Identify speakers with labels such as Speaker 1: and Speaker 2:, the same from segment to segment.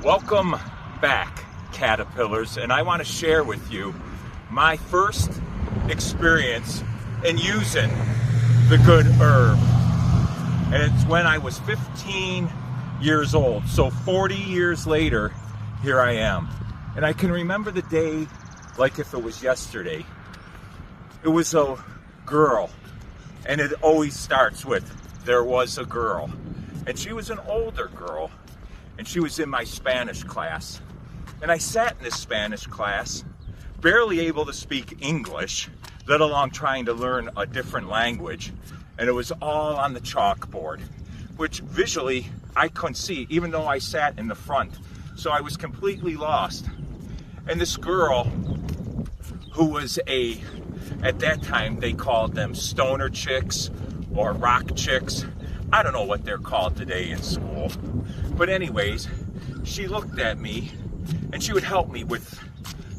Speaker 1: Welcome back, caterpillars, and I want to share with you my first experience in using the good herb. And it's when I was 15 years old. So 40 years later, here I am. And I can remember the day like if it was yesterday. It was a girl, and it always starts with, there was a girl. And she was an older girl, and she was in my Spanish class. And I sat in this Spanish class, barely able to speak English, let alone trying to learn a different language. And it was all on the chalkboard, which visually I couldn't see, even though I sat in the front. So I was completely lost. And this girl, who was at that time they called them stoner chicks or rock chicks. I don't know what they're called today in school. But anyways, she looked at me and she would help me with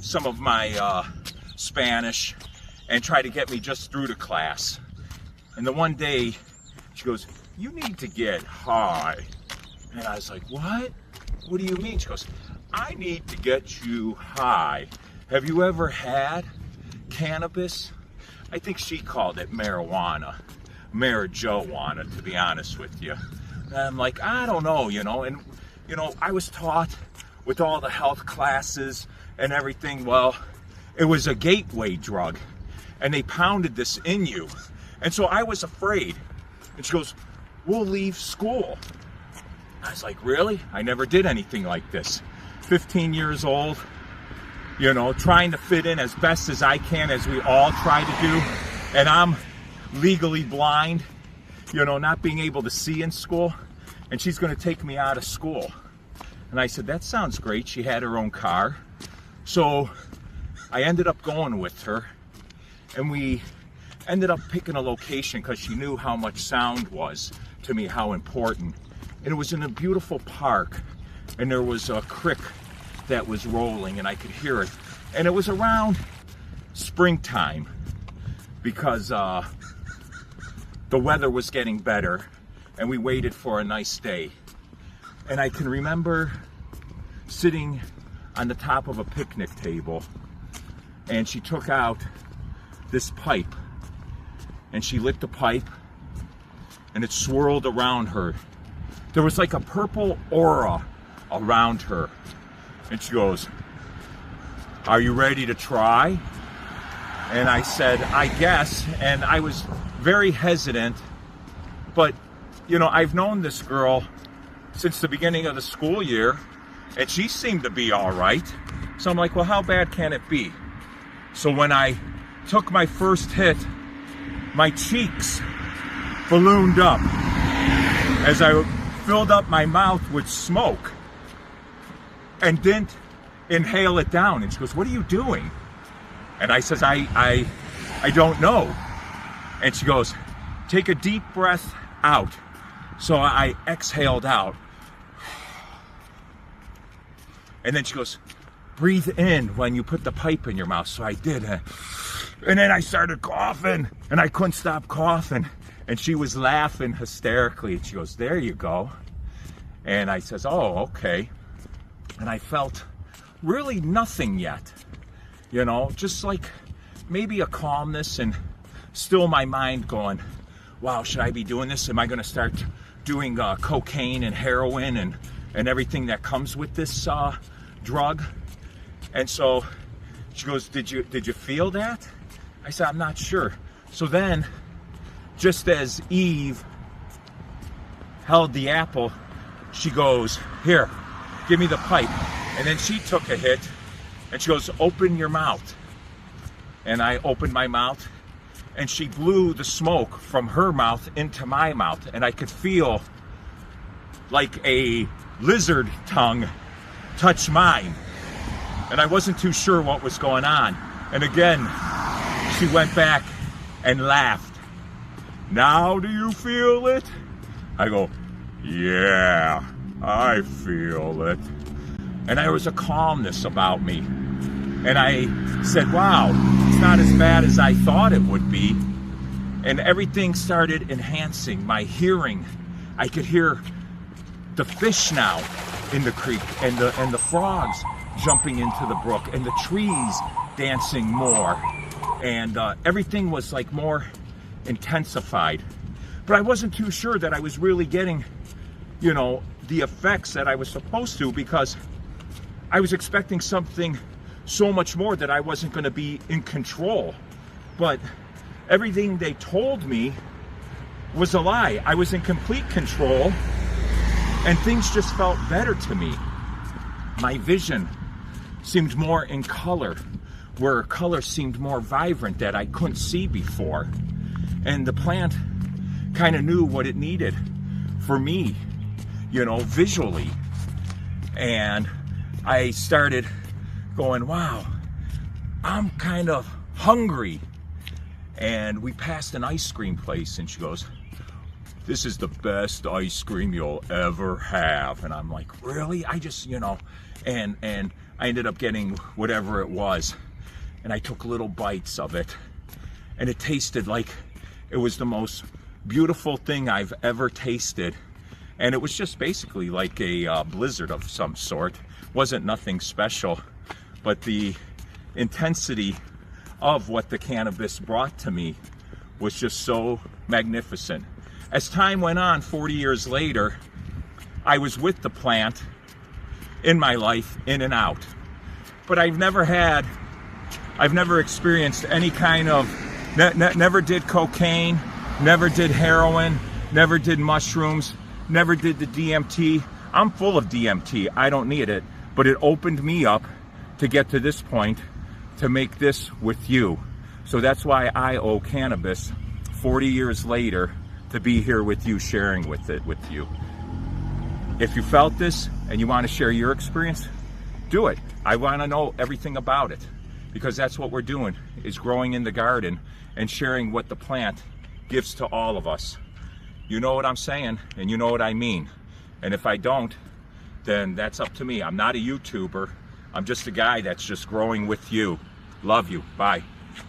Speaker 1: some of my Spanish and try to get me just through the class. And the one day she goes, "You need to get high." And I was like, "What? What do you mean?" She goes, "I need to get you high. Have you ever had cannabis?" I think she called it marijuana. Marijuana, to be honest with you. And I'm like, I don't know, and I was taught with all the health classes and everything, well, it was a gateway drug, and they pounded this in you. And so I was afraid. And she goes, "We'll leave school." I was like, really? I never did anything like this. 15 years old, trying to fit in as best as I can, as we all try to do. And I'm legally blind, not being able to see in school. And she's going to take me out of school. And I said, that sounds great. She had her own car. So I ended up going with her. And we ended up picking a location because she knew how much sound was to me, how important. And it was in a beautiful park. And there was a creek that was rolling and I could hear it. And it was around springtime because the weather was getting better and we waited for a nice day. And I can remember sitting on the top of a picnic table and she took out this pipe and she lit the pipe and it swirled around her. There was like a purple aura around her. And she goes, "Are you ready to try?" And I said, "I guess." And I was very hesitant, but I've known this girl since the beginning of the school year, and she seemed to be all right. So I'm like, well, how bad can it be? So when I took my first hit, my cheeks ballooned up as I filled up my mouth with smoke and didn't inhale it down. And she goes, "What are you doing?" And I says, I don't know. And she goes, "Take a deep breath out." So I exhaled out. And then she goes, "Breathe in when you put the pipe in your mouth." So I did. And then I started coughing and I couldn't stop coughing. And she was laughing hysterically. And she goes, "There you go." And I says, "Oh, okay." And I felt really nothing yet, just like maybe a calmness and still my mind going, wow, should I be doing this? Am I going to start doing cocaine and heroin and everything that comes with this drug? And so she goes, did you feel that? I said, "I'm not sure." So then, just as Eve held the apple, she goes, "Here, give me the pipe." And then she took a hit and she goes, "Open your mouth." And I opened my mouth and she blew the smoke from her mouth into my mouth. And I could feel like a lizard tongue touch mine. And I wasn't too sure what was going on. And again, she went back and laughed. "Now do you feel it?" I go, "Yeah, I feel it." And there was a calmness about me. And I said, wow, it's not as bad as I thought it would be. And everything started enhancing my hearing. I could hear the fish now in the creek, and the frogs jumping into the brook, and the trees dancing more, and everything was like more intensified. But I wasn't too sure that I was really getting, you know, the effects that I was supposed to, because I was expecting something so much more that I wasn't going to be in control. But everything they told me was a lie. I was in complete control, and things just felt better to me. My vision seemed more in color, where color seemed more vibrant that I couldn't see before. And the plant kind of knew what it needed for me, you know, visually. And I started going, wow, I'm kind of hungry. And we passed an ice cream place, and she goes, this is the best ice cream you'll ever have. And I'm like, really? I just, you know, and I ended up getting whatever it was, and I took little bites of it, and it tasted like it was the most beautiful thing I've ever tasted. And it was just basically like a blizzard of some sort. Wasn't nothing special, but the intensity of what the cannabis brought to me was just so magnificent. As time went on, 40 years later, I was with the plant in my life, in and out. But I've never experienced any kind of, never did cocaine, never did heroin, never did mushrooms, never did the DMT. I'm full of DMT, I don't need it, but it opened me up to get to this point, to make this with you. So that's why I owe cannabis 40 years later to be here with you, sharing with you. If you felt this and you want to share your experience, do it. I want to know everything about it, because that's what we're doing, is growing in the garden and sharing what the plant gives to all of us. You know what I'm saying, and you know what I mean. And if I don't, then that's up to me. I'm not a YouTuber. I'm just a guy that's just growing with you. Love you. Bye.